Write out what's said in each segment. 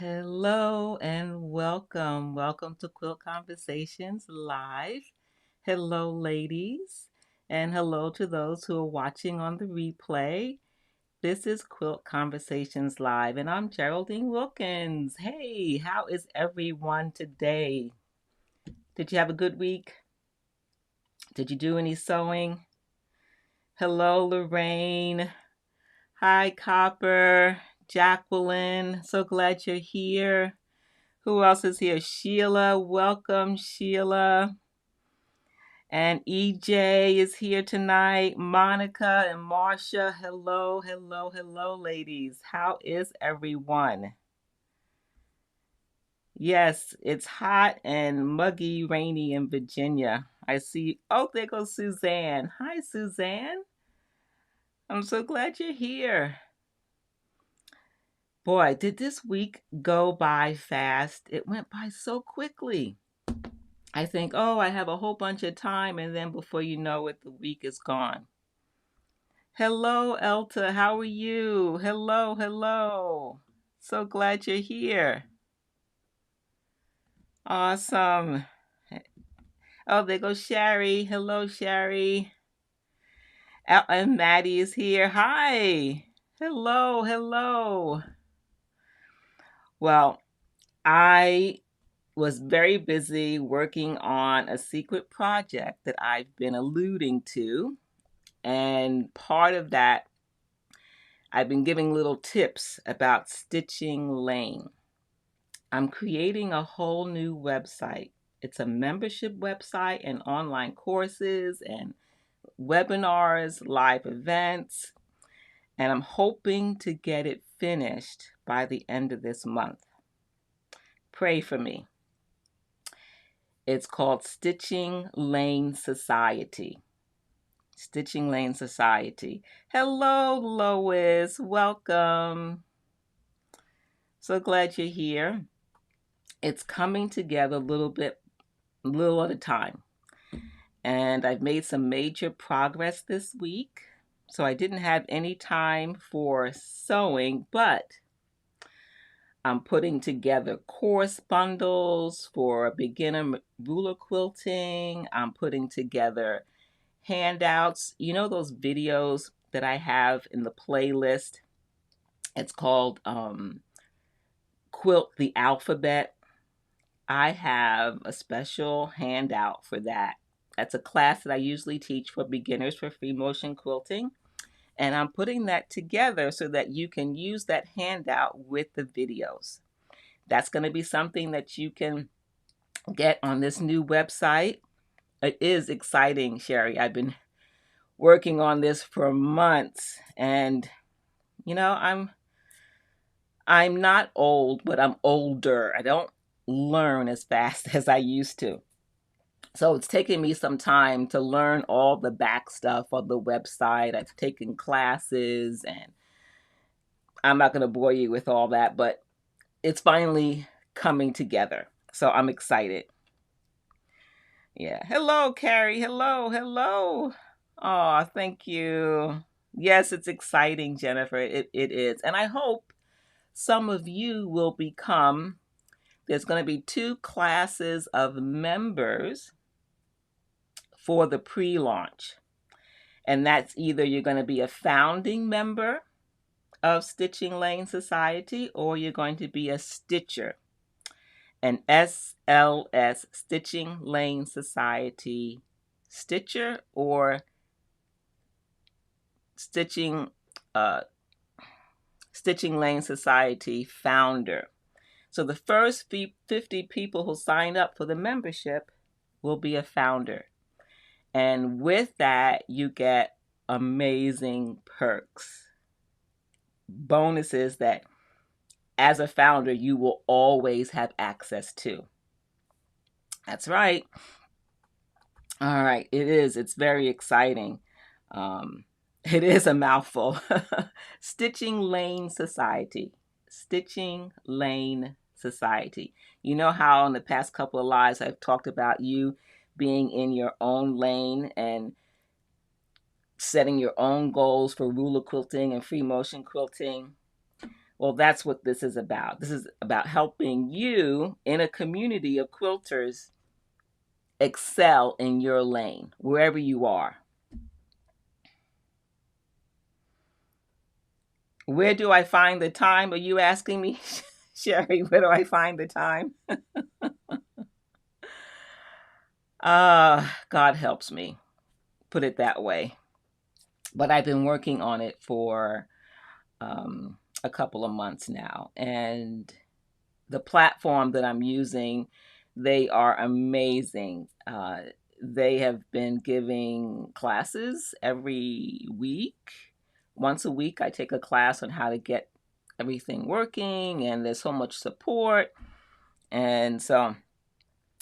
Hello and welcome. Welcome to Quilt Conversations Live. Hello, ladies, and hello to those who are watching on the replay. This is Quilt Conversations Live, and I'm Geraldine Wilkins. Hey, how is everyone today? Did you have a good week? Did you do any sewing? Hello, Lorraine. Hi, Copper. Jacqueline. So glad you're here. Who else is here? Sheila, welcome, Sheila. And EJ is here tonight. Monica and Marcia, hello, hello, hello, ladies. How is everyone? Yes, it's hot and muggy, rainy in Virginia. I see. Oh, there goes Suzanne. Hi, Suzanne. I'm so glad you're here. Boy, did this week go by fast. It went by so quickly. I think, oh, I have a whole bunch of time, and then before you know it, the week is gone. Hello, Elta. How are you? Hello, hello. So glad you're here. Awesome. Oh, there goes Sherry. Hello, Sherry. And Maddie is here. Hi. Hello, hello. Well, I was very busy working on a secret project that I've been alluding to. And part of that, I've been giving little tips about stitching lane. I'm creating a whole new website. It's a membership website and online courses and webinars, live events, and I'm hoping to get it finished by the end of this month. Pray for me. It's called Stitching Lane Society. Stitching Lane Society. Hello, Lois. Welcome. So glad you're here. It's coming together a little at a time. And I've made some major progress this week. So I didn't have any time for sewing, but I'm putting together course bundles for beginner ruler quilting. I'm putting together handouts. You know those videos that I have in the playlist? It's called Quilt the Alphabet. I have a special handout for that. That's a class that I usually teach for beginners for free motion quilting. And I'm putting that together so that you can use that handout with the videos. That's going to be something that you can get on this new website. It is exciting, Sherry. I've been working on this for months, and you know, I'm not old, but I'm older. I don't learn as fast as I used to. So it's taken me some time to learn all the back stuff of the website. I've taken classes, and I'm not going to bore you with all that, but it's finally coming together. So I'm excited. Yeah. Hello, Carrie. Hello, hello. Oh, thank you. Yes, it's exciting, Jennifer. It is. And I hope some of you will become, there's going to be 2 classes of members for the pre-launch. And that's either you're going to be a founding member of Stitching Lane Society or you're going to be a stitcher. An SLS, Stitching Lane Society stitcher, or Stitching Stitching Lane Society founder. So the first 50 people who sign up for the membership will be a founder. And with that, you get amazing perks, bonuses that as a founder, you will always have access to. That's right. All right, it is. It's very exciting. It is a mouthful. Stitching Lane Society. Stitching Lane Society. You know how in the past couple of lives I've talked about you being in your own lane and setting your own goals for ruler quilting and free motion quilting. Well, that's what this is about. This is about helping you in a community of quilters excel in your lane, wherever you are. Where do I find the time? Are you asking me, Sherry? Where do I find the time? God helps me, put it that way. But I've been working on it for a couple of months now. And the platform that I'm using, they are amazing. They have been giving classes every week. Once a week, I take a class on how to get everything working, and there's so much support. And so,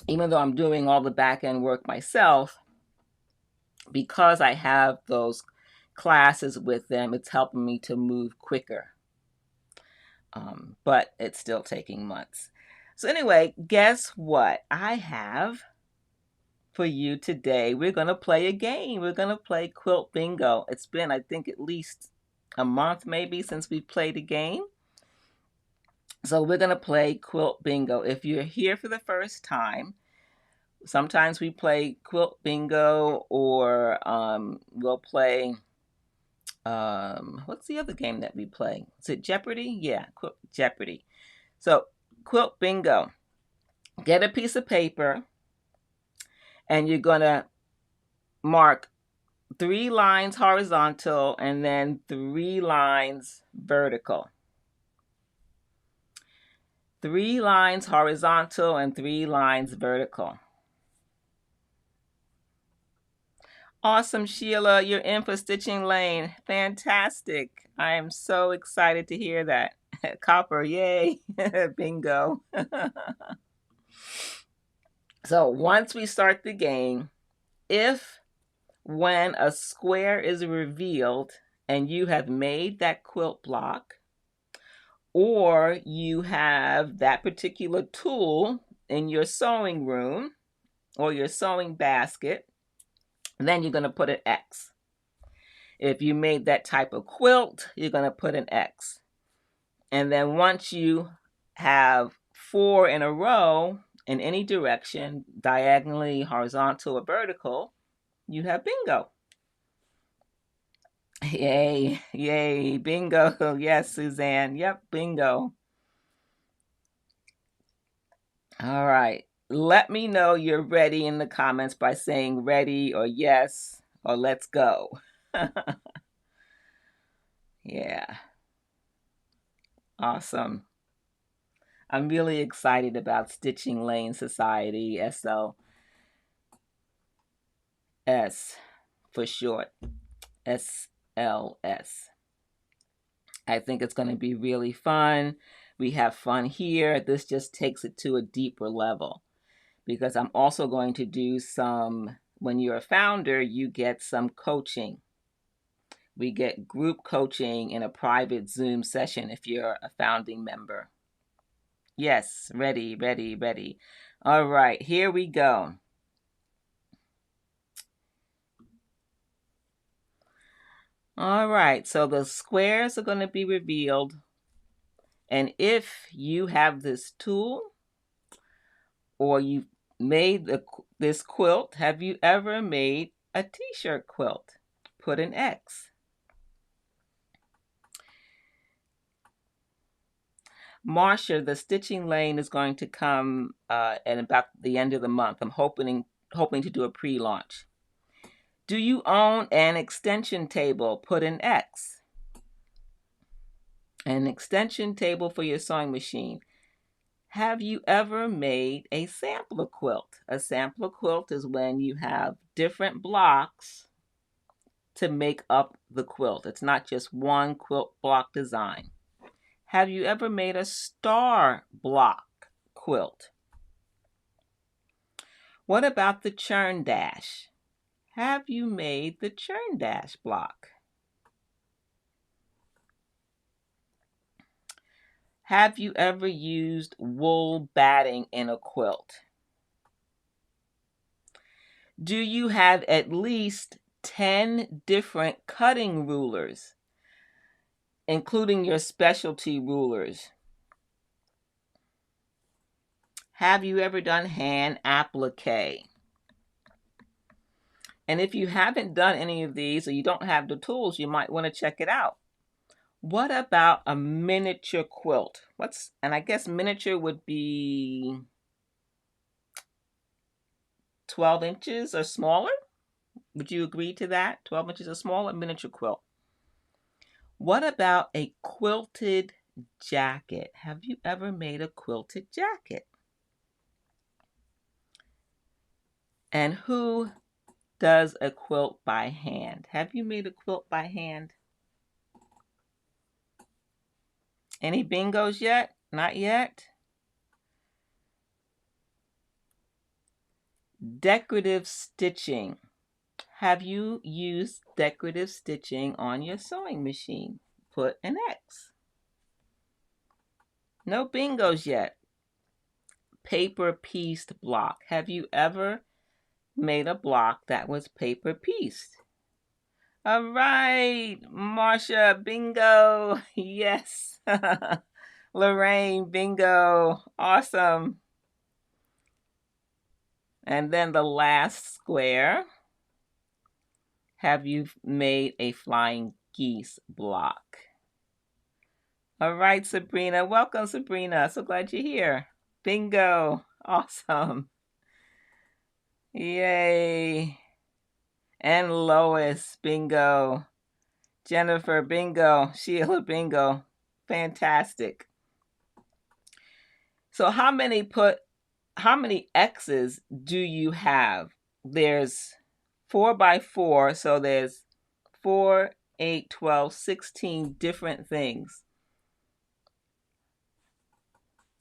even though I'm doing all the back end work myself, because I have those classes with them, it's helping me to move quicker. But it's still taking months. So, anyway, guess what? I have for you today. We're going to play a game. We're going to play Quilt Bingo. It's been, I think, at least a month maybe since we played a game. So, we're going to play Quilt Bingo. If you're here for the first time, sometimes we play Quilt Bingo, or we'll play, what's the other game that we play? Is it Jeopardy? Yeah, Quilt Jeopardy. So, Quilt Bingo. Get a piece of paper, and you're going to mark 3 lines horizontal and then 3 lines vertical. 3 lines horizontal and 3 lines vertical. Awesome, Sheila. You're in for stitching lane. Fantastic. I am so excited to hear that. Copper, yay. Bingo. So once we start the game, when a square is revealed and you have made that quilt block, or you have that particular tool in your sewing room or your sewing basket, then you're going to put an X. If you made that type of quilt, you're going to put an X. And then once you have 4 in a row in any direction, diagonally, horizontal, or vertical, you have bingo. Yay, yay, bingo. Yes, Suzanne. Yep, bingo. All right. Let me know you're ready in the comments by saying ready or yes or let's go. Yeah. Awesome. I'm really excited about Stitching Lane Society, SLS for short. SLS. I think it's going to be really fun. We have fun here. This just takes it to a deeper level, because I'm also going to do some, when you're a founder, you get some coaching. We get group coaching in a private Zoom session if you're a founding member. Yes, ready, ready, ready. All right, here we go. All right, so the squares are going to be revealed. And if you have this tool, or you've made this quilt, have you ever made a t-shirt quilt? Put an X. Marcia, the stitching lane is going to come at about the end of the month. I'm hoping to do a pre-launch. Do you own an extension table? Put an X. An extension table for your sewing machine. Have you ever made a sampler quilt? A sampler quilt is when you have different blocks to make up the quilt. It's not just one quilt block design. Have you ever made a star block quilt? What about the churn dash? Have you made the churn dash block? Have you ever used wool batting in a quilt? Do you have at least 10 different cutting rulers including your specialty rulers. Have you ever done hand applique? And if you haven't done any of these or you don't have the tools, you might want to check it out. What about a miniature quilt? And I guess miniature would be 12 inches or smaller? Would you agree to that? 12 inches or smaller, miniature quilt. What about a quilted jacket? Have you ever made a quilted jacket? And who does a quilt by hand? Have you made a quilt by hand? Any bingos yet? Not yet? Decorative stitching. Have you used decorative stitching on your sewing machine? Put an X. No bingos yet. Paper pieced block. Have you ever made a block that was paper pieced? All right, Marsha, bingo. Yes. Lorraine, bingo. Awesome. And then the last square. Have you made a flying geese block? All right, Sabrina. Welcome, Sabrina. So glad you're here. Bingo. Awesome. Yay. And Lois, bingo. Jennifer, bingo. Sheila, bingo. Fantastic. So how many X's do you have? There's 4 by 4, so there's 4, 8, 12, 16 different things.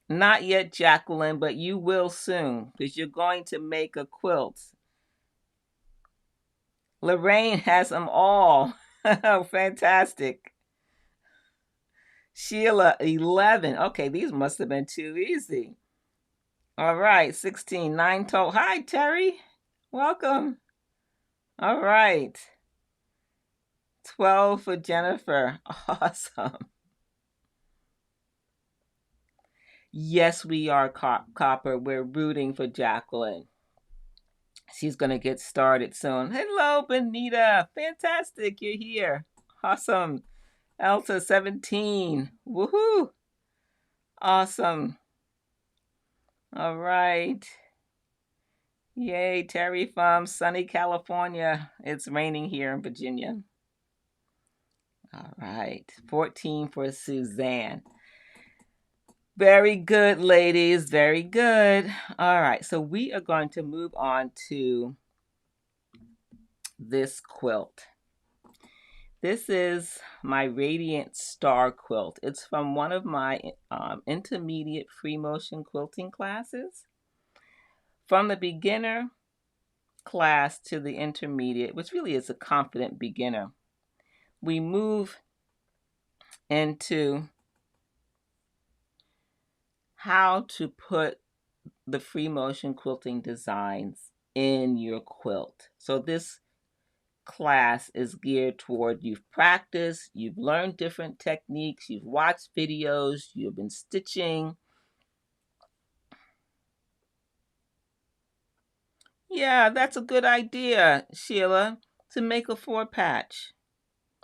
Not yet, Jacqueline, but you will soon because you're going to make a quilt. Lorraine has them all. Fantastic. Sheila, 11. Okay, these must have been too easy. All right, 16, 9 total. Hi, Terry. Welcome. All right. 12 for Jennifer. Awesome. Yes, we are, Copper. We're rooting for Jacqueline. She's going to get started soon. Hello, Benita. Fantastic. You're here. Awesome. Elsa, 17. Woohoo. Awesome. All right. Yay, Terry from sunny California. It's raining here in Virginia. All right. 14 for Suzanne. Very good, ladies. Very good. All right. So we are going to move on to this quilt. This is my Radiant Star quilt. It's from one of my intermediate free motion quilting classes. From the beginner class to the intermediate, which really is a confident beginner, we move into how to put the free motion quilting designs in your quilt. So this class is geared toward you've practiced, you've learned different techniques, you've watched videos, you've been stitching. Yeah, that's a good idea, Sheila, to make a 4-patch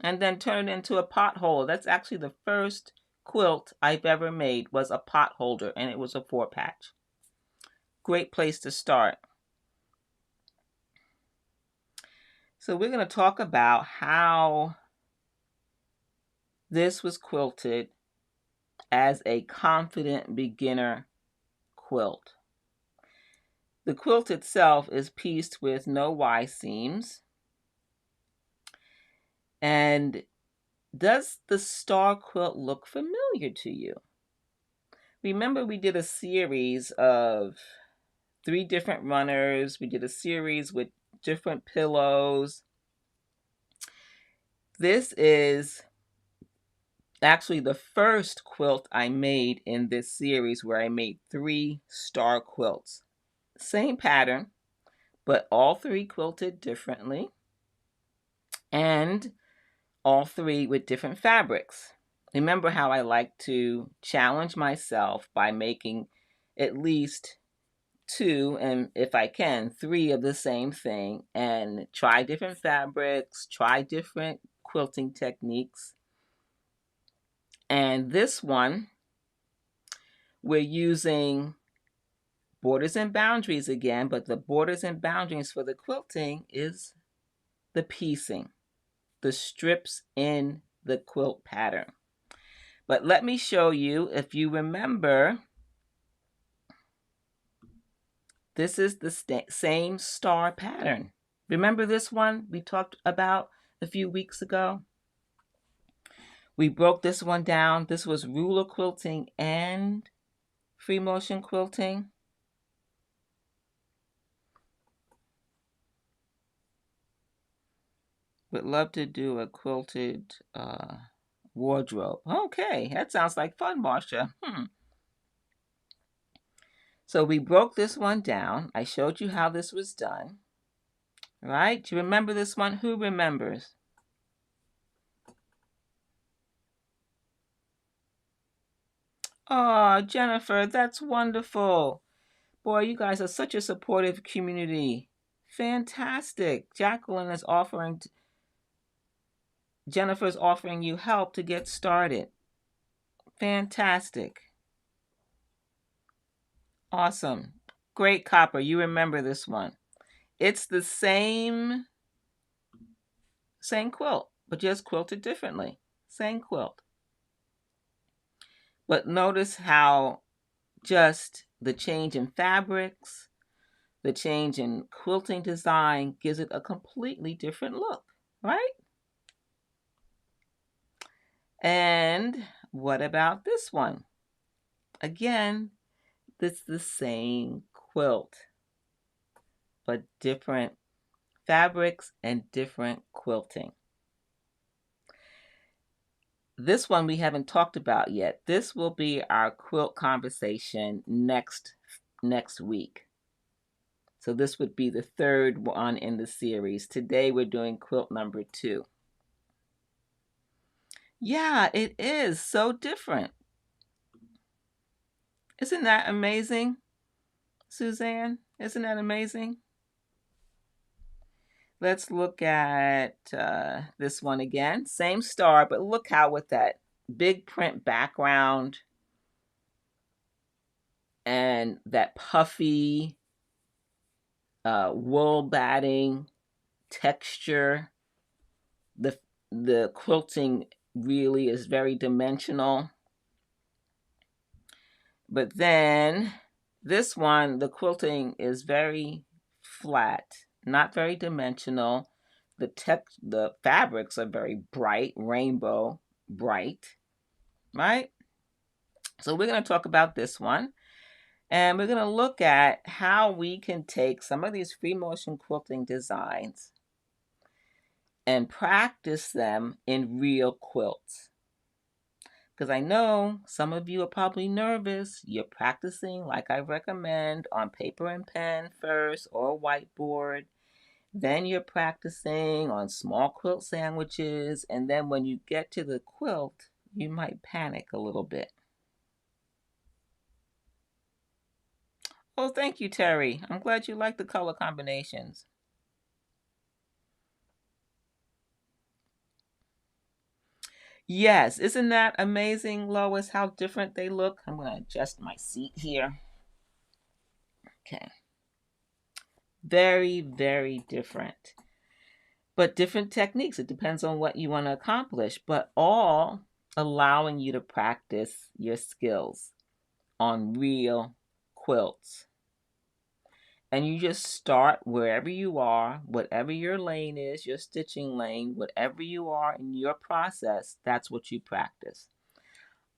and then turn it into a pot holder. That's actually the first quilt I've ever made was a pot holder, and it was a 4-patch. Great place to start. So we're going to talk about how this was quilted as a confident beginner quilt. The quilt itself is pieced with no Y seams. And does the star quilt look familiar to you? Remember, we did a series of 3 different runners. We did a series with different pillows. This is actually the first quilt I made in this series where I made 3 star quilts. Same pattern, but all 3 quilted differently and all 3 with different fabrics. Remember how I like to challenge myself by making at least two, and if I can, three of the same thing, and try different fabrics, try different quilting techniques. And this one, we're using borders and boundaries again, but the borders and boundaries for the quilting is the piecing, the strips in the quilt pattern. But let me show you, if you remember, this is the same star pattern. Remember this one we talked about a few weeks ago? We broke this one down. This was ruler quilting and free motion quilting. Would love to do a quilted wardrobe. Okay, that sounds like fun, Marsha. So we broke this one down. I showed you how this was done. Right? Do you remember this one? Who remembers? Oh, Jennifer, that's wonderful. Boy, you guys are such a supportive community. Fantastic. Jennifer's offering you help to get started. Fantastic. Awesome. Great, Copper. You remember this one. It's the same quilt, but just quilted differently. Same quilt. But notice how just the change in fabrics, the change in quilting design gives it a completely different look, right? And what about this one? Again, it's the same quilt, but different fabrics and different quilting. This one we haven't talked about yet. This will be our quilt conversation next week. So this would be the third one in the series. Today we're doing quilt number 2. Yeah, it is so different. Isn't that amazing, Suzanne? Isn't that amazing? Let's look at this one again. Same star, but look how with that big print background and that puffy wool batting texture, the quilting really is very dimensional. But then this one, the quilting is very flat, not very dimensional. The fabrics are very bright, rainbow bright, right? So we're going to talk about this one. And we're going to look at how we can take some of these free motion quilting designs and practice them in real quilts. Because I know some of you are probably nervous. You're practicing, like I recommend, on paper and pen first or whiteboard. Then you're practicing on small quilt sandwiches. And then when you get to the quilt, you might panic a little bit. Oh, thank you, Terry. I'm glad you like the color combinations. Yes, isn't that amazing, Lois, how different they look? I'm going to adjust my seat here. Okay. Very, very different. But different techniques. It depends on what you want to accomplish, but all allowing you to practice your skills on real quilts. And you just start wherever you are, whatever your lane is, your stitching lane, whatever you are in your process, that's what you practice.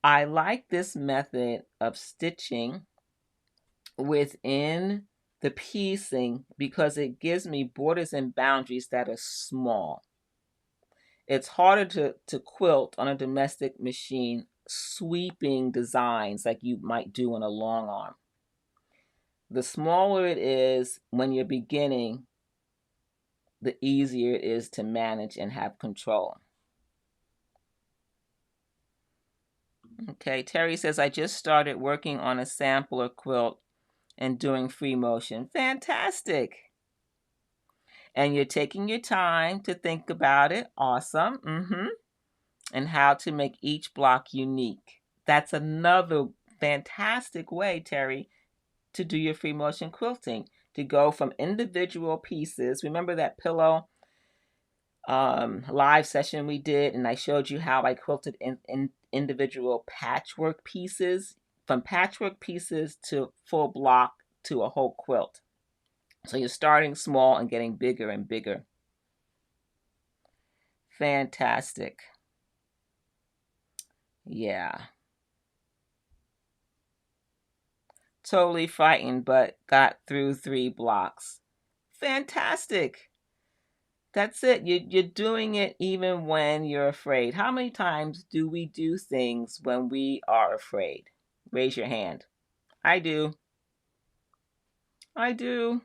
I like this method of stitching within the piecing because it gives me borders and boundaries that are small. It's harder to quilt on a domestic machine sweeping designs like you might do on a long arm. The smaller it is when you're beginning, the easier it is to manage and have control. Okay, Terry says, I just started working on a sampler quilt and doing free motion. Fantastic. And you're taking your time to think about it. Awesome. And how to make each block unique. That's another fantastic way, Terry, to do your free motion quilting, to go from individual pieces. Remember that pillow live session we did, and I showed you how I quilted in individual patchwork pieces, from patchwork pieces to full block to a whole quilt. So you're starting small and getting bigger and bigger. Fantastic. Yeah. Totally frightened, but got through 3 blocks. Fantastic. That's it. You're doing it even when you're afraid. How many times do we do things when we are afraid? Raise your hand. I do. I do.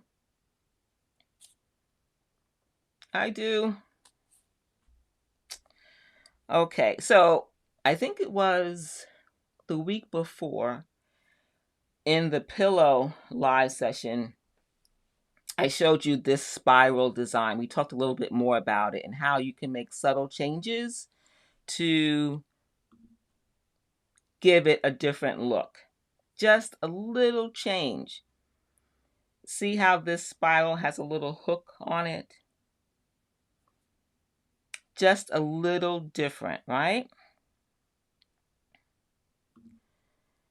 I do. Okay, so I think it was the week before in the pillow live session, I showed you this spiral design. We talked a little bit more about it and how you can make subtle changes to give it a different look. Just a little change. See how this spiral has a little hook on it? Just a little different, right?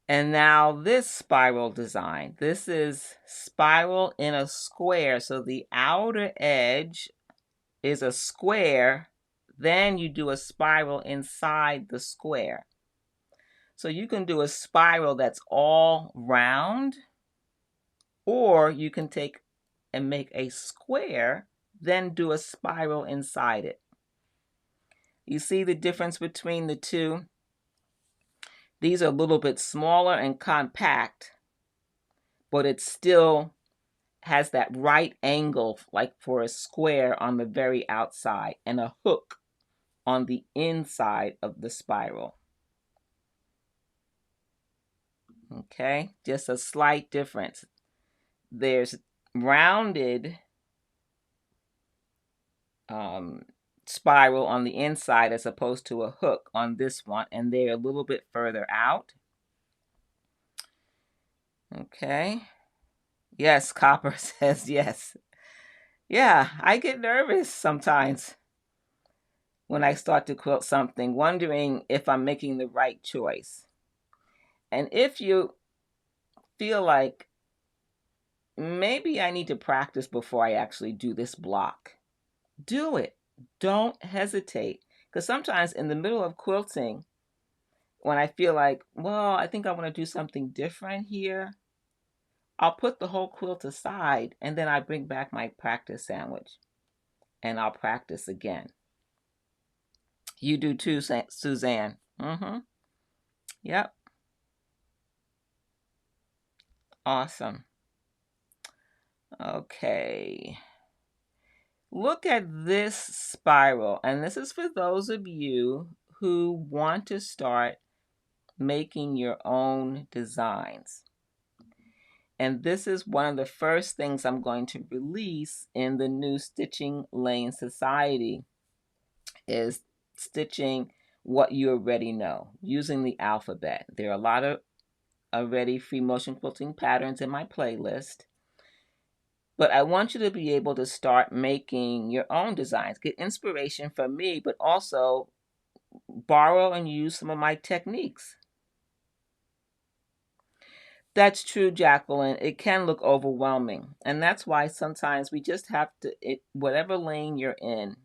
And now this spiral design, this is spiral in a square. So the outer edge is a square. Then you do a spiral inside the square. So you can do a spiral that's all round, or you can take and make a square, then do a spiral inside it. You see the difference between the two? These are a little bit smaller and compact, but it still has that right angle like for a square on the very outside and a hook on the inside of the spiral. Okay, just a slight difference. There's rounded spiral on the inside as opposed to a hook on this one, and they're a little bit further out. Okay. Yes, Copper says yes. Yeah, I get nervous sometimes when I start to quilt something, wondering if I'm making the right choice. And if you feel like maybe I need to practice before I actually do this block, do it. Don't hesitate. Because sometimes in the middle of quilting, when I feel like, well, I think I want to do something different here, I'll put the whole quilt aside and then I bring back my practice sandwich and I'll practice again. You do too, Suzanne. Yep. Awesome. Okay. Look at this spiral, and this is for those of you who want to start making your own designs. And this is one of the first things I'm going to release in the new Stitching Lane Society, is stitching what you already know using the alphabet. There are a lot of already free motion quilting patterns in my playlist, but I want you to be able to start making your own designs, get inspiration from me, but also borrow and use some of my techniques. That's true, Jacqueline. It can look overwhelming. And that's why sometimes we just have to, whatever lane you're in,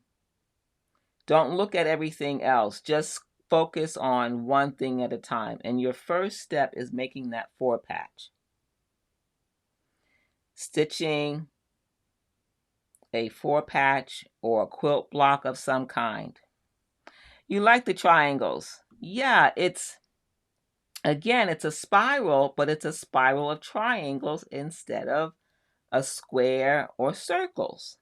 don't look at everything else. Just focus on one thing at a time. And your first step is making that 4-patch. Stitching a 4-patch or a quilt block of some kind. You like the triangles. Yeah, again, it's a spiral, but it's a spiral of triangles instead of a square or circles.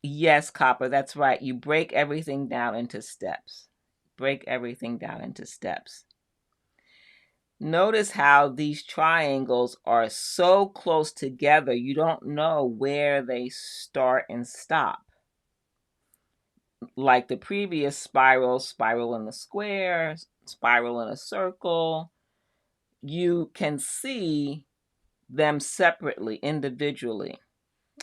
Yes, Copper, that's right. You break everything down into steps. Break everything down into steps. Notice how these triangles are so close together, you don't know where they start and stop. Like the previous spiral, spiral in a square, spiral in a circle, you can see them separately, individually.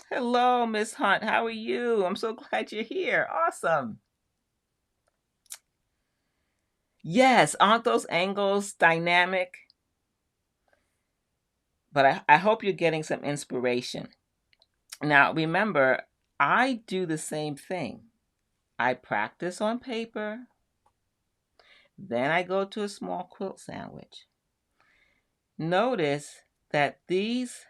Hello, Miss Hunt. How are you? I'm so glad you're here. Awesome. Yes, aren't those angles dynamic? But I hope you're getting some inspiration. Now, remember, I do the same thing. I practice on paper, then I go to a small quilt sandwich. Notice that these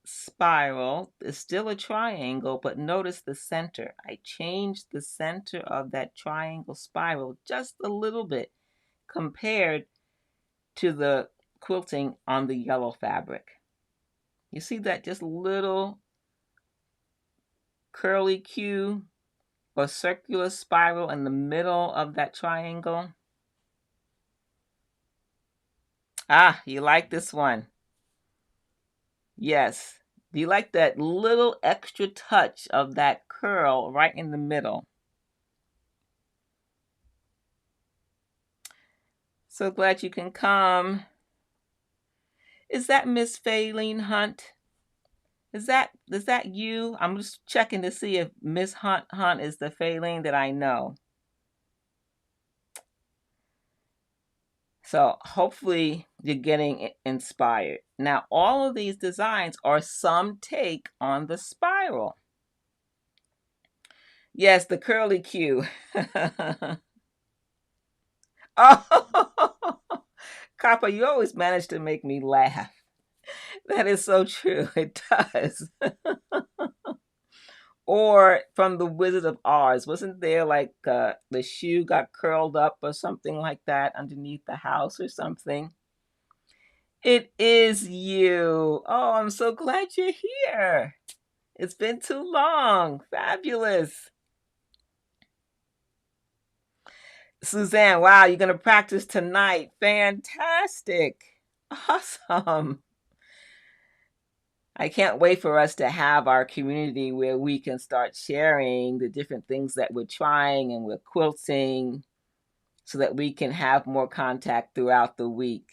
spiral is still a triangle, but notice the center. I changed the center of that triangle spiral just a little bit compared to the quilting on the yellow fabric. You see that just little curly Q or circular spiral in the middle of that triangle? Ah, you like this one. Yes. Do you like that little extra touch of that curl right in the middle? So glad you can come. Is that Miss Faylene Hunt? Is that you? I'm just checking to see if Miss Hunt is the Faylene that I know. So hopefully you're getting inspired. Now all of these designs are some take on the spiral. Yes, the curly Q. Oh, Copper, you always manage to make me laugh. That is so true. It does. Or from the Wizard of Oz, wasn't there like the shoe got curled up or something like that underneath the house or something? It is you. Oh, I'm so glad you're here. It's been too long. Fabulous. Suzanne, wow, you're going to practice tonight. Fantastic. Awesome. I can't wait for us to have our community where we can start sharing the different things that we're trying and we're quilting so that we can have more contact throughout the week.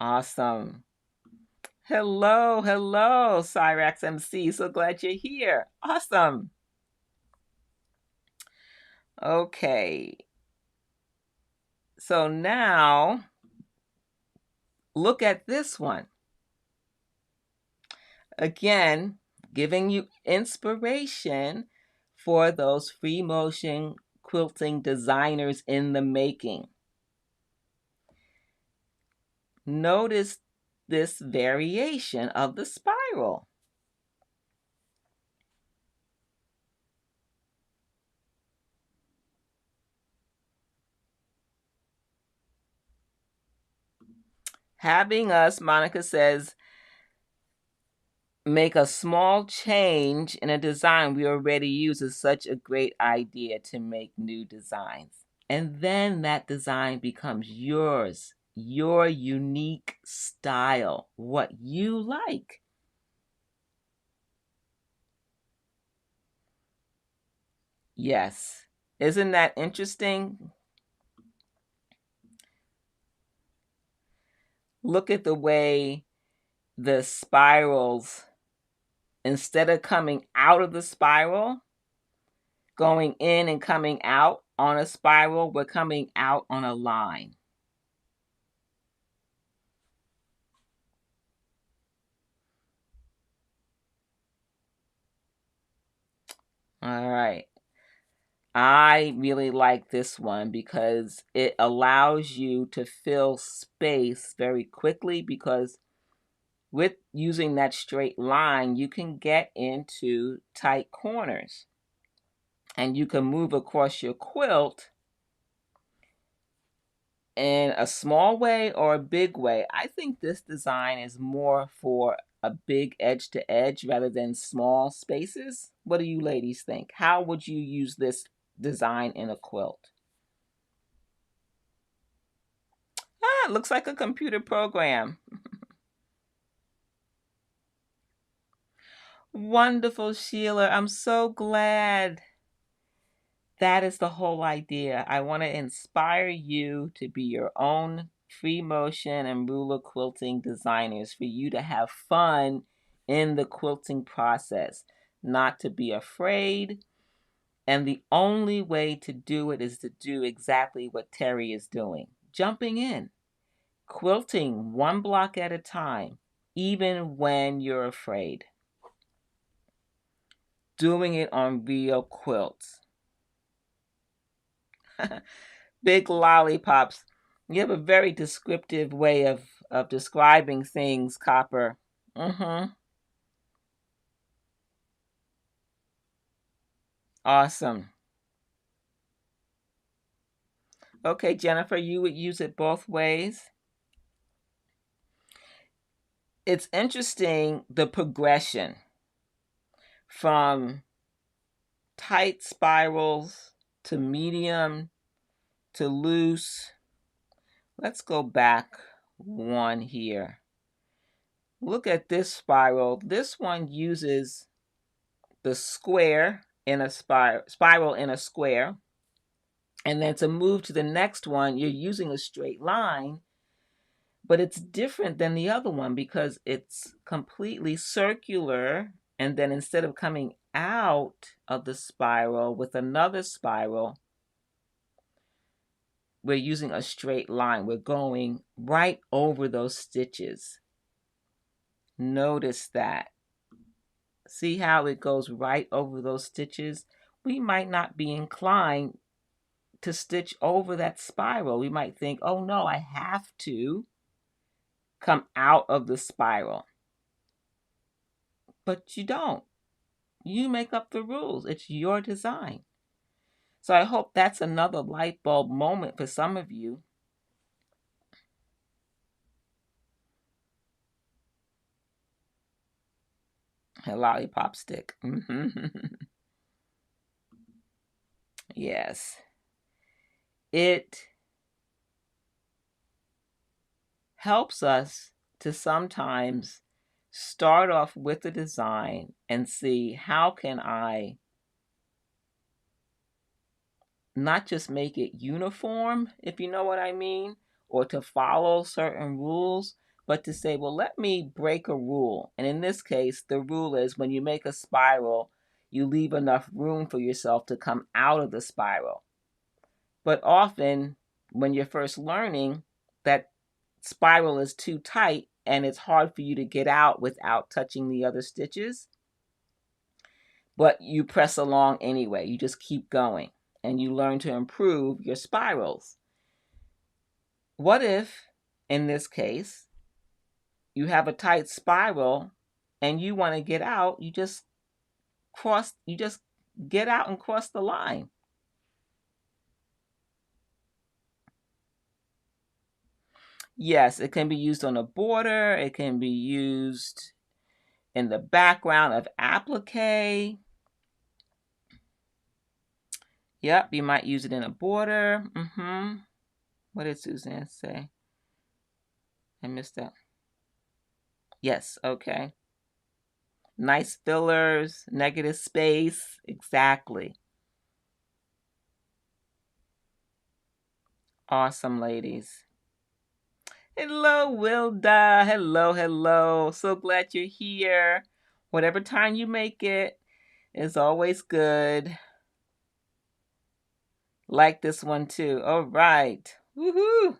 Awesome. Hello, hello, Cyrax MC. So glad you're here. Awesome. Okay. So now look at this one. Again, giving you inspiration for those free motion quilting designers in the making. Notice this variation of the spiral. Having us, Monica says, make a small change in a design we already use is such a great idea to make new designs. And then that design becomes yours, your unique style, what you like. Yes. Isn't that interesting? Look at the way the spirals, instead of coming out of the spiral, going in and coming out on a spiral, we're coming out on a line. All right. I really like this one because it allows you to fill space very quickly, because with using that straight line, you can get into tight corners and you can move across your quilt in a small way or a big way. I think this design is more for a big edge to edge rather than small spaces. What do you ladies think? How would you use this design in a quilt? Ah, it looks like a computer program. Wonderful, Sheila. I'm so glad. That is the whole idea. I want to inspire you to be your own free motion and ruler quilting designers, for you to have fun in the quilting process, not to be afraid. And the only way to do it is to do exactly what Terry is doing, jumping in, quilting one block at a time, even when you're afraid, doing it on real quilts. Big lollipops. You have a very descriptive way of describing things, Copper. Mm-hmm. Awesome. Okay, Jennifer, you would use it both ways. It's interesting, the progression from tight spirals to medium to loose. Let's go back one here. Look at this spiral. This one uses the square in a spiral in a square. And then to move to the next one, you're using a straight line, but it's different than the other one because it's completely circular. And then instead of coming out of the spiral with another spiral, we're using a straight line. We're going right over those stitches. Notice that. See how it goes right over those stitches? We might not be inclined to stitch over that spiral. We might think, oh no, I have to come out of the spiral. But you don't. You make up the rules. It's your design. So I hope that's another light bulb moment for some of you. A lollipop stick. Yes. It helps us to sometimes start off with the design and see, how can I not just make it uniform, if you know what I mean, or to follow certain rules, but to say, well, let me break a rule. And in this case, the rule is when you make a spiral, you leave enough room for yourself to come out of the spiral. But often, when you're first learning, that spiral is too tight and it's hard for you to get out without touching the other stitches. But you press along anyway. You just keep going and you learn to improve your spirals. What if, in this case, you have a tight spiral and you want to get out, you just get out and cross the line. Yes, it can be used on a border. It can be used in the background of applique. Yep, you might use it in a border. What did Suzanne say? I missed that. Yes, okay. Nice fillers, negative space. Exactly. Awesome, ladies. Hello, Wilda. Hello, hello. So glad you're here. Whatever time you make it is always good. Like this one too. All right. Woohoo.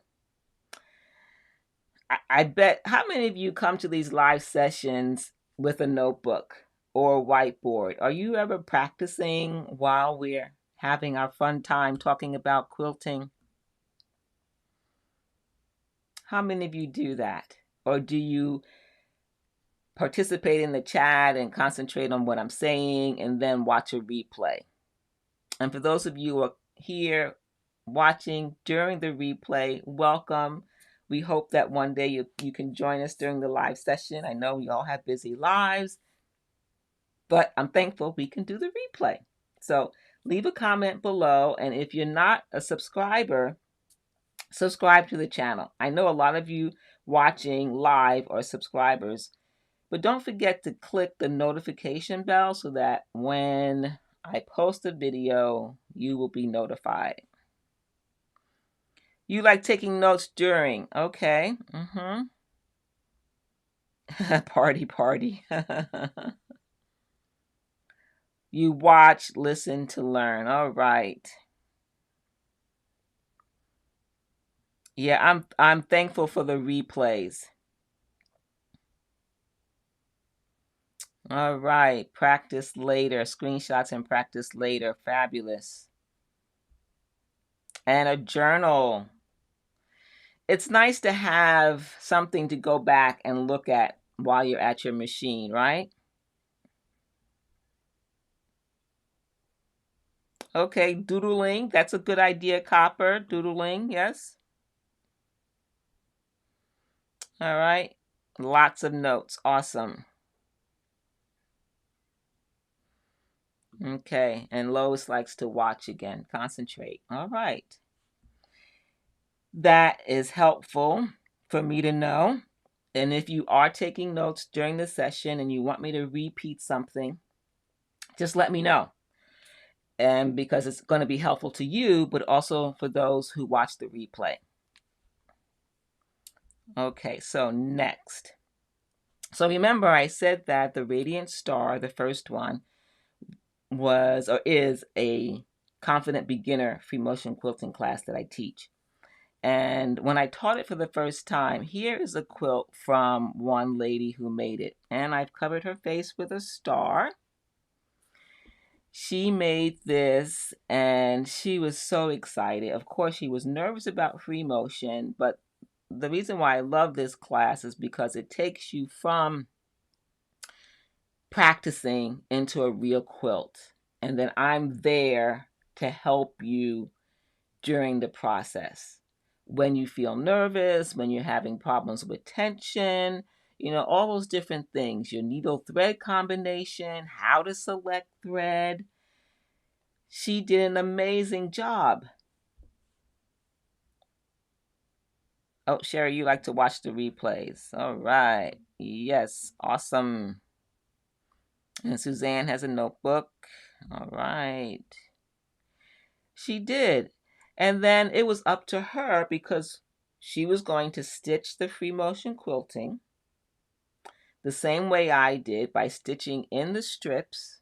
I bet, how many of you come to these live sessions with a notebook or a whiteboard? Are you ever practicing while we're having our fun time talking about quilting? How many of you do that? Or do you participate in the chat and concentrate on what I'm saying and then watch a replay? And for those of you who are here watching during the replay, welcome. We hope that one day you can join us during the live session. I know we all have busy lives, but I'm thankful we can do the replay. So leave a comment below, and if you're not a subscriber, subscribe to the channel. I know a lot of you watching live are subscribers, but don't forget to click the notification bell so that when I post a video, you will be notified. You like taking notes during, okay. Party. You watch, listen to learn. All right. Yeah, I'm thankful for the replays. All right, practice later. Screenshots and practice later. Fabulous. And a journal. It's nice to have something to go back and look at while you're at your machine, right? Okay, doodling. That's a good idea, Copper. Doodling, yes. All right. Lots of notes. Awesome. Okay, and Lois likes to watch again. Concentrate. All right. That is helpful for me to know. And if you are taking notes during the session and you want me to repeat something, just let me know. And because it's going to be helpful to you, but also for those who watch the replay. Okay, so next. So remember I said that the Radiant Star, the first one, was or is a confident beginner free motion quilting class that I teach. And when I taught it for the first time, here is a quilt from one lady who made it. And I've covered her face with a star. She made this and she was so excited. Of course, she was nervous about free motion, but the reason why I love this class is because it takes you from practicing into a real quilt. And then I'm there to help you during the process. When you feel nervous, when you're having problems with tension, all those different things, your needle thread combination, how to select thread. She did an amazing job. Oh, Sherry, you like to watch the replays. All right. Yes, awesome. And Suzanne has a notebook. All right. She did. And then it was up to her because she was going to stitch the free motion quilting the same way I did by stitching in the strips.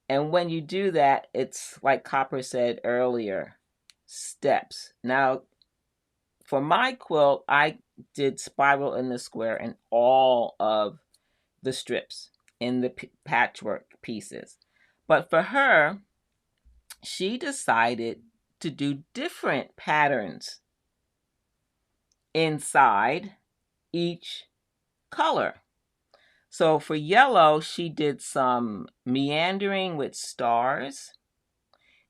And when you do that, it's like Copper said earlier, steps. Now, for my quilt, I did spiral in the square in all of the strips in the patchwork pieces. But for her, she decided to do different patterns inside each color. So for yellow, she did some meandering with stars.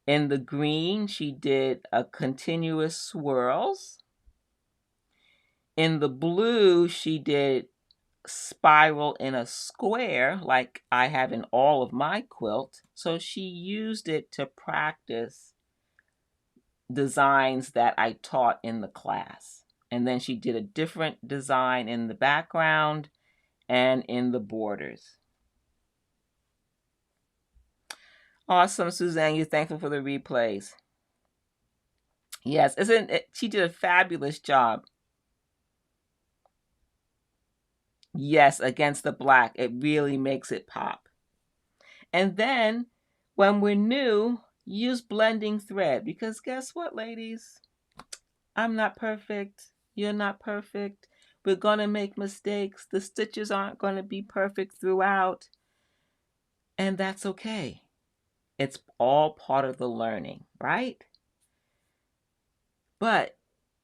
In the green, she did a continuous swirls. In the blue, she did spiral in a square like I have in all of my quilt. So she used it to practice designs that I taught in the class. And then she did a different design in the background and in the borders. Awesome, Suzanne. You're thankful for the replays. Yes, isn't it? She did a fabulous job. Yes, against the black. It really makes it pop. And then when we're new, use blending thread because guess what, ladies? I'm not perfect. You're not perfect. We're going to make mistakes. The stitches aren't going to be perfect throughout. And that's okay. It's all part of the learning, right? But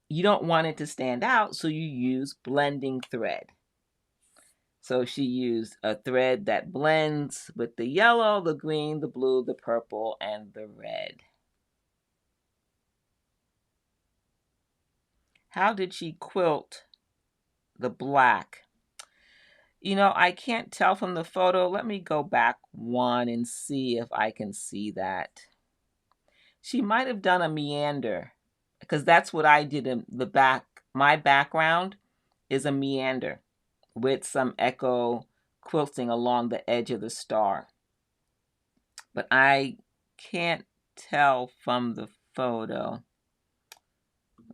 you don't want it to stand out, so you use blending thread. So she used a thread that blends with the yellow, the green, the blue, the purple, and the red. How did she quilt the black? You know, I can't tell from the photo. Let me go back one and see if I can see that. She might have done a meander, because that's what I did in the back. My background is a meander with some echo quilting along the edge of the star. But I can't tell from the photo.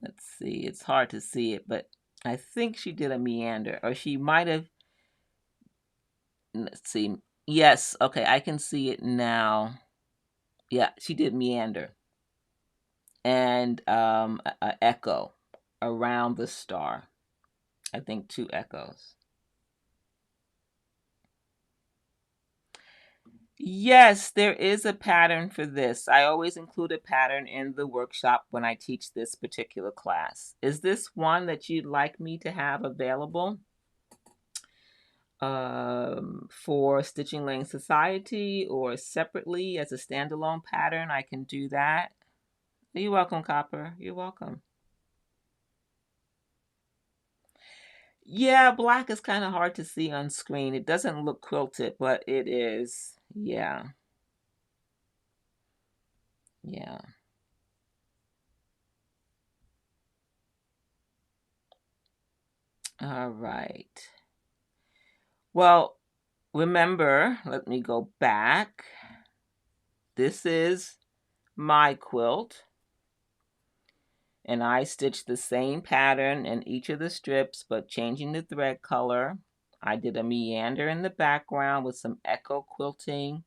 Let's see, it's hard to see it, but I think she did a meander, or she might have, let's see. Yes, okay, I can see it now. Yeah, she did meander and a echo around the star. I think 2 echoes. Yes, there is a pattern for this. I always include a pattern in the workshop when I teach this particular class. Is this one that you'd like me to have available for Stitching Lane Society or separately as a standalone pattern? I can do that. You're welcome, Copper. You're welcome. Yeah, black is kind of hard to see on screen. It doesn't look quilted, but it is. Yeah. Yeah. All right. Well, remember, let me go back. This is my quilt. And I stitched the same pattern in each of the strips, but changing the thread color. I did a meander in the background with some echo quilting.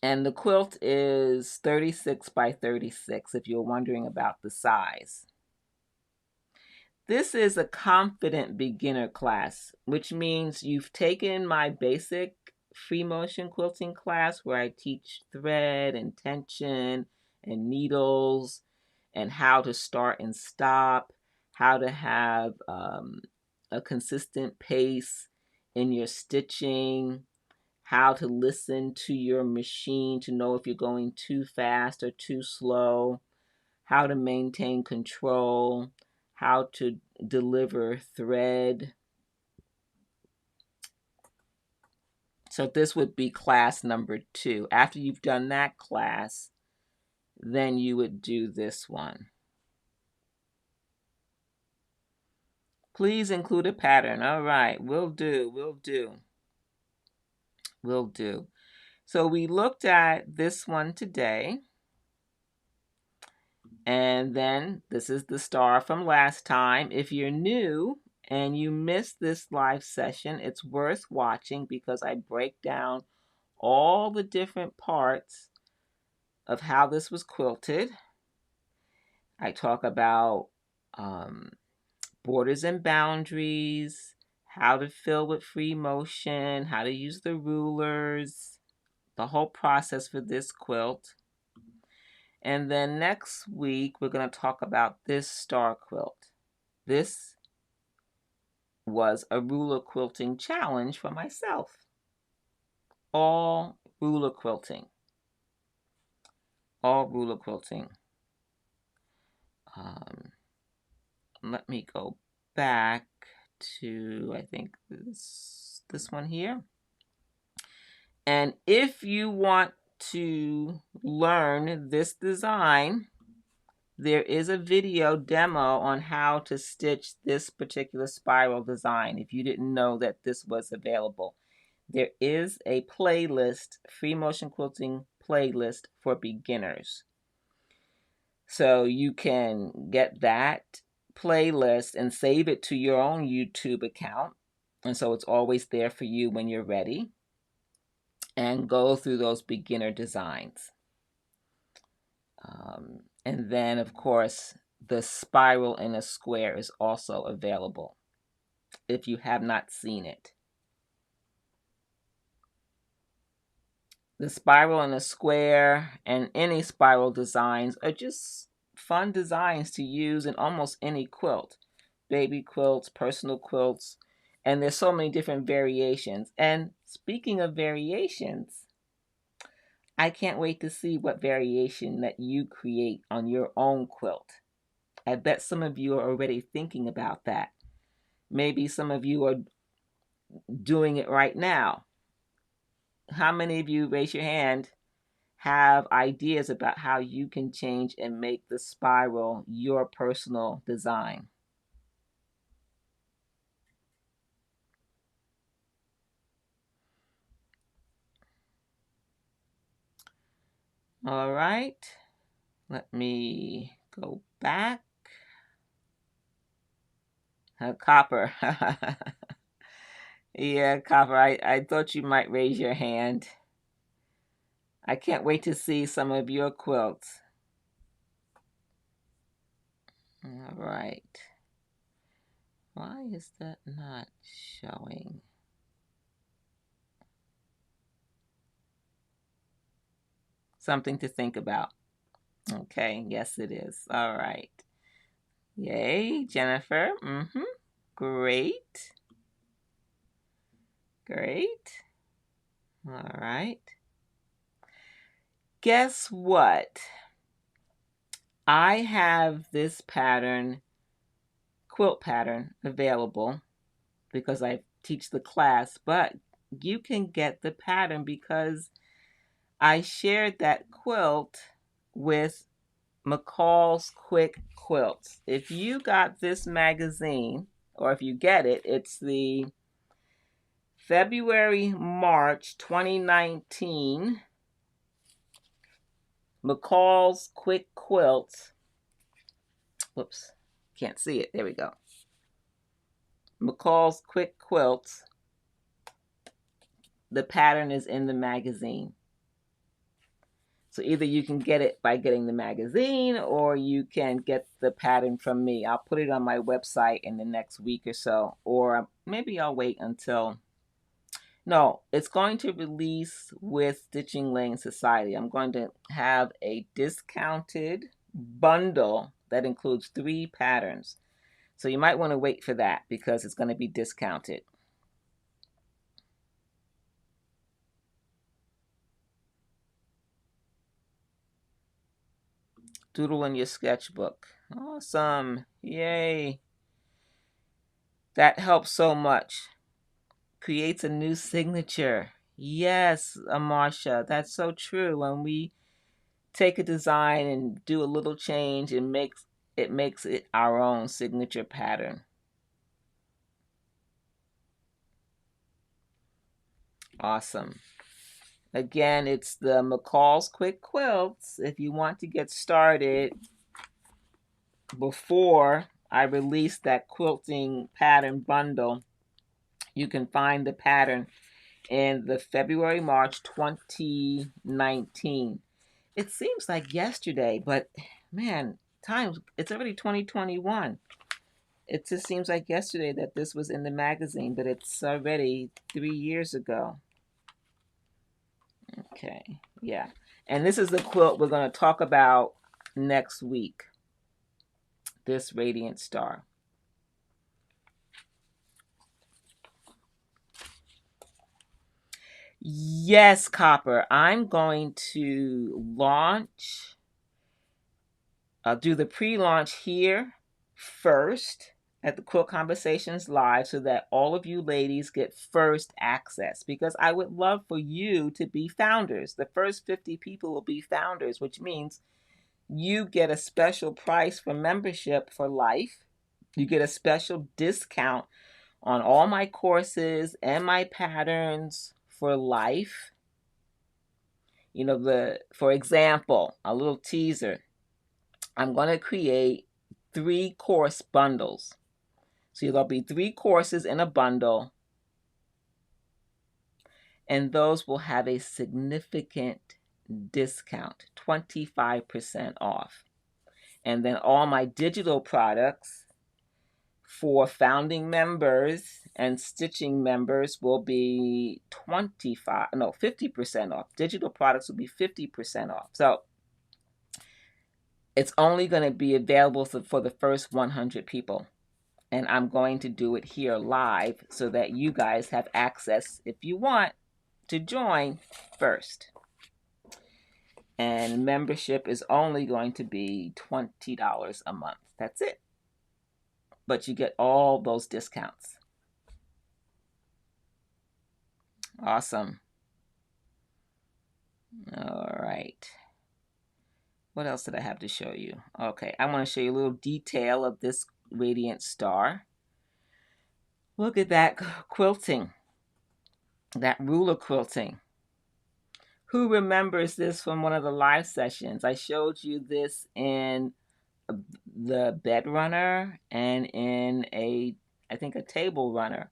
And the quilt is 36 by 36, if you're wondering about the size. This is a confident beginner class, which means you've taken my basic free motion quilting class where I teach thread and tension and needles and how to start and stop, how to have a consistent pace in your stitching, how to listen to your machine to know if you're going too fast or too slow, how to maintain control, how to deliver thread. So this would be class number 2. After you've done that class, then you would do this one. Please include a pattern. All right, will do, will do. Will do. So we looked at this one today. And then this is the star from last time. If you're new and you missed this live session, it's worth watching because I break down all the different parts of how this was quilted. I talk about borders and boundaries, how to fill with free motion, how to use the rulers, the whole process for this quilt. And then next week, we're going to talk about this star quilt. This was a ruler quilting challenge for myself. All ruler quilting. All ruler quilting. Let me go back to, I think, this one here. And if you want to learn this design, there is a video demo on how to stitch this particular spiral design. If you didn't know that this was available, there is a playlist, free motion quilting playlist for beginners. So you can get that playlist and save it to your own YouTube account. And so it's always there for you when you're ready. And go through those beginner designs. And then, of course, the spiral in a square is also available if you have not seen it. The spiral in a square and any spiral designs are just fun designs to use in almost any quilt. Baby quilts, personal quilts, and there's so many different variations. And speaking of variations, I can't wait to see what variation that you create on your own quilt. I bet some of you are already thinking about that. Maybe some of you are doing it right now. How many of you, raise your hand, have ideas about how you can change and make the spiral your personal design? All right, let me go back. Copper. Yeah, Copper, I thought you might raise your hand. I can't wait to see some of your quilts. All right. Why is that not showing? Something to think about. Okay, yes it is. All right. Yay, Jennifer. Great. Great. All right. Guess what? I have this pattern, quilt pattern, available because I teach the class, but you can get the pattern because I shared that quilt with McCall's Quick Quilts. If you got this magazine, or if you get it, it's the February-March 2019 McCall's Quick Quilts. Whoops, can't see it. There we go. McCall's Quick Quilts. The pattern is in the magazine. So either you can get it by getting the magazine or you can get the pattern from me. I'll put it on my website in the next week or so, or maybe I'll wait until... No, it's going to release with Stitching Lane Society. I'm going to have a discounted bundle that includes 3 patterns. So you might want to wait for that because it's going to be discounted. Doodle in your sketchbook. Awesome. Yay. That helps so much. Creates a new signature. Yes, Marsha, that's so true. When we take a design and do a little change, it makes it our own signature pattern. Awesome. Again, it's the McCall's Quick Quilts. If you want to get started before I release that quilting pattern bundle, you can find the pattern in the February-March 2019. It seems like yesterday, but man, it's already 2021. It just seems like yesterday that this was in the magazine, but it's already 3 years ago. Okay, yeah. And this is the quilt we're going to talk about next week. This Radiant Star. Yes, Copper. I'm going to launch. I'll do the pre-launch here first at the Quilt Conversations Live so that all of you ladies get first access, because I would love for you to be founders. The first 50 people will be founders, which means you get a special price for membership for life. You get a special discount on all my courses and my patterns for life. You know, for example, a little teaser. I'm going to create 3 course bundles. So there'll be 3 courses in a bundle, and those will have a significant discount, 25% off. And then all my digital products for founding members and stitching members will be 50% off. Digital products will be 50% off. So it's only going to be available for the first 100 people. And I'm going to do it here live so that you guys have access, if you want, to join first. And membership is only going to be $20 a month. That's it. But you get all those discounts. Awesome. All right. What else did I have to show you? Okay, I want to show you a little detail of this radiant star. Look at that quilting, that ruler quilting. Who remembers this from one of the live sessions? I showed you this in the bed runner and in I think a table runner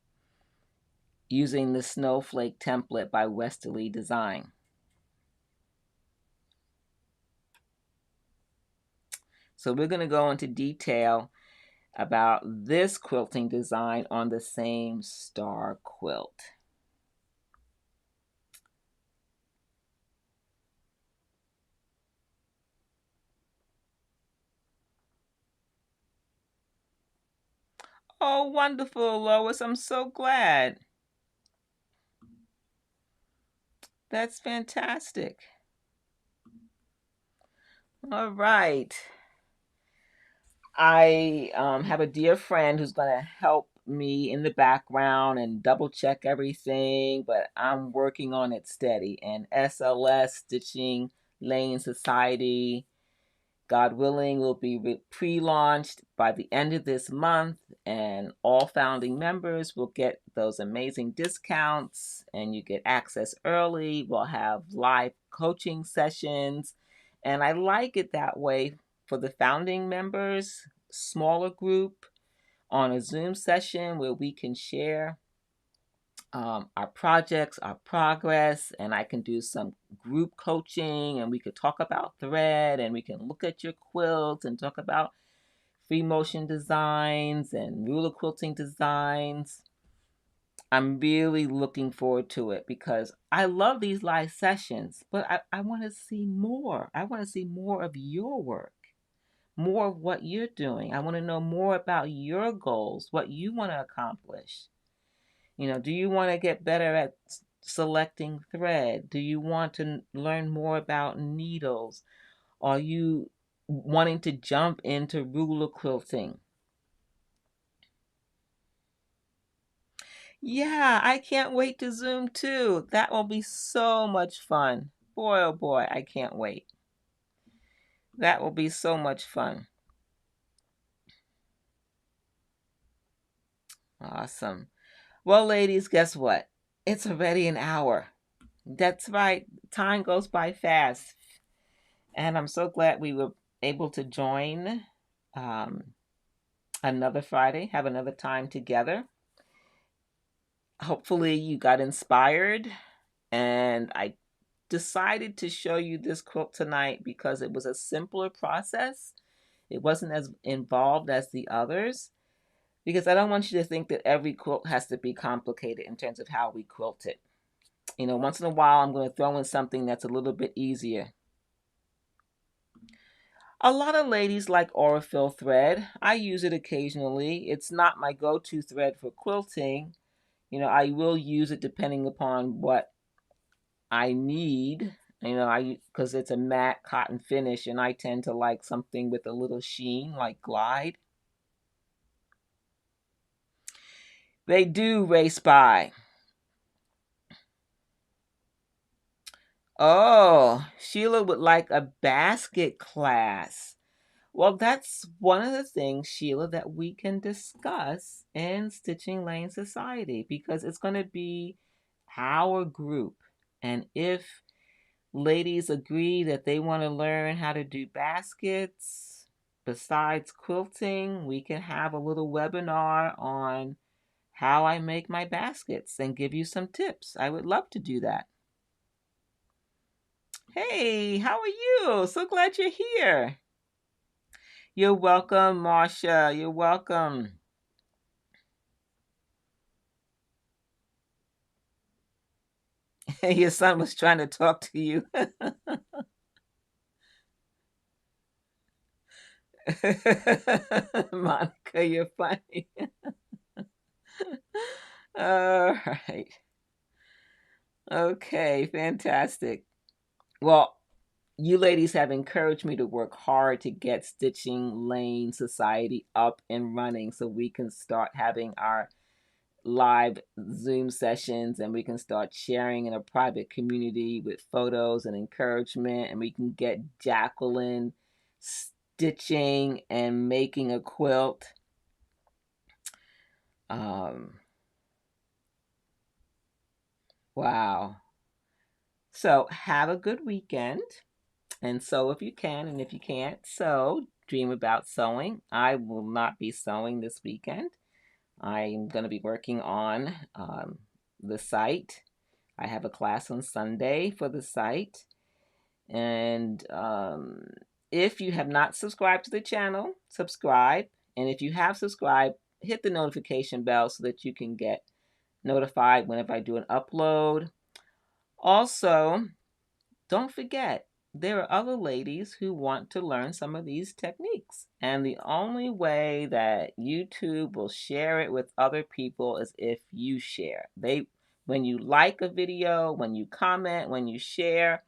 using the Snowflake template by Westalee Design. So we're going to go into detail about this quilting design on the same star quilt. Oh, wonderful, Lois. I'm so glad. That's fantastic. All right. I have a dear friend who's going to help me in the background and double check everything, but I'm working on it steady. And SLS, Stitching Lane Society, God willing, will be pre-launched by the end of this month, and all founding members will get those amazing discounts, and you get access early. We'll have live coaching sessions, and I like it that way for the founding members, smaller group on a Zoom session where we can share our projects, our progress, and I can do some group coaching, and we could talk about thread, and we can look at your quilts and talk about free motion designs and ruler quilting designs. I'm really looking forward to it because I love these live sessions, but I want to see more. I want to see more of your work, more of what you're doing. I want to know more about your goals, what you want to accomplish. Do you want to get better at selecting thread? Do you want to learn more about needles? Are you wanting to jump into ruler quilting? Yeah, I can't wait to Zoom too. That will be so much fun. Boy, oh boy, I can't wait. That will be so much fun. Awesome. Well, ladies, guess what? It's already an hour. That's right. Time goes by fast. And I'm so glad we were able to join another Friday, have another time together. Hopefully, you got inspired. And I decided to show you this quilt tonight because it was a simpler process. It wasn't as involved as the others. Because I don't want you to think that every quilt has to be complicated in terms of how we quilt it. Once in a while, I'm going to throw in something that's a little bit easier. A lot of ladies like Aurifil thread. I use it occasionally. It's not my go-to thread for quilting. I will use it depending upon what I need. Because it's a matte cotton finish, and I tend to like something with a little sheen, like Glide. They do race by. Oh, Sheila would like a basket class. Well, that's one of the things, Sheila, that we can discuss in Stitching Lane Society because it's going to be our group. And if ladies agree that they want to learn how to do baskets besides quilting, we can have a little webinar on how I make my baskets and give you some tips. I would love to do that. Hey, how are you? So glad you're here. You're welcome, Marcia. You're welcome. Your son was trying to talk to you. Monica, you're funny. All right. Okay, fantastic. Well, you ladies have encouraged me to work hard to get Stitching Lane Society up and running so we can start having our live Zoom sessions and we can start sharing in a private community with photos and encouragement, and we can get Jacqueline stitching and making a quilt. Wow. So have a good weekend and sew if you can, and if you can't sew, dream about sewing. I will not be sewing this weekend. I'm going to be working on the site. I have a class on Sunday for the site. And if you have not subscribed to the channel, subscribe. And if you have subscribed, hit the notification bell so that you can get notified whenever I do an upload. Also, don't forget, there are other ladies who want to learn some of these techniques. And the only way that YouTube will share it with other people is if you share. When you like a video, when you comment, when you share,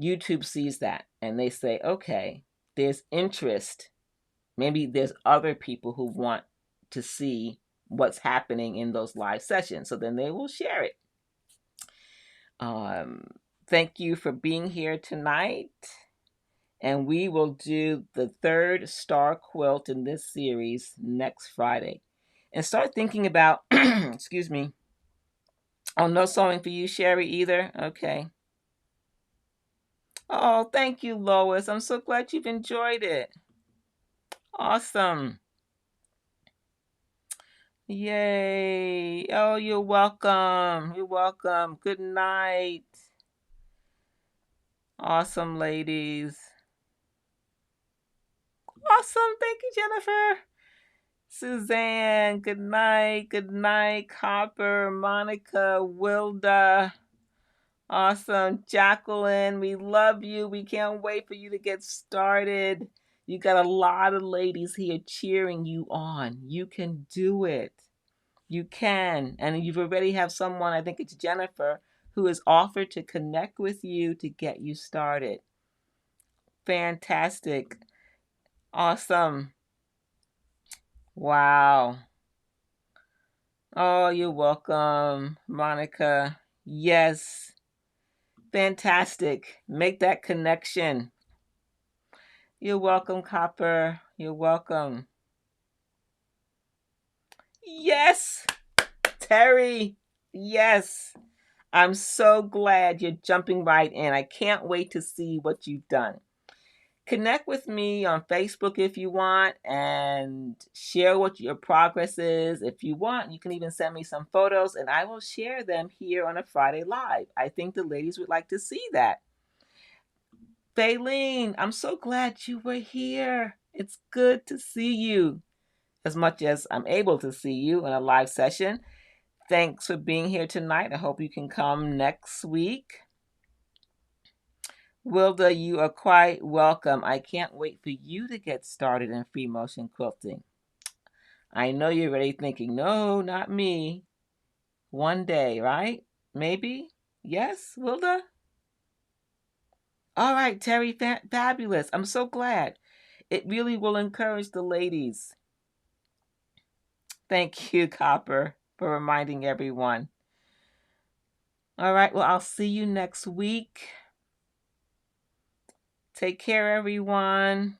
YouTube sees that and they say, okay, there's interest. Maybe there's other people who want to see what's happening in those live sessions. So then they will share it. Thank you for being here tonight. And we will do the third star quilt in this series next Friday. And start thinking about, excuse me. Oh, no sewing for you, Sherry, either? Okay. Oh, thank you, Lois. I'm so glad you've enjoyed it. Awesome. Yay. Oh, you're welcome. You're welcome. Good night. Awesome, ladies. Awesome. Thank you, Jennifer. Suzanne, good night. Good night. Copper, Monica, Wilda. Awesome. Jacqueline, we love you. We can't wait for you to get started. You got a lot of ladies here cheering you on. You can do it. You can. And you've already have someone, I think it's Jennifer, who has offered to connect with you to get you started. Fantastic. Awesome. Wow. Oh, you're welcome, Monica. Yes. Fantastic. Make that connection. You're welcome, Copper. You're welcome. Yes. Terry. Yes. I'm so glad you're jumping right in. I can't wait to see what you've done. Connect with me on Facebook if you want and share what your progress is. If you want, you can even send me some photos and I will share them here on a Friday Live. I think the ladies would like to see that. Faylene, I'm so glad you were here. It's good to see you as much as I'm able to see you in a live session. Thanks for being here tonight. I hope you can come next week. Wilda, you are quite welcome. I can't wait for you to get started in free motion quilting. I know you're already thinking, no, not me. One day, right? Maybe? Yes, Wilda? All right, Terry, fabulous. I'm so glad. It really will encourage the ladies. Thank you, Copper, for reminding everyone. All right, well, I'll see you next week. Take care, everyone.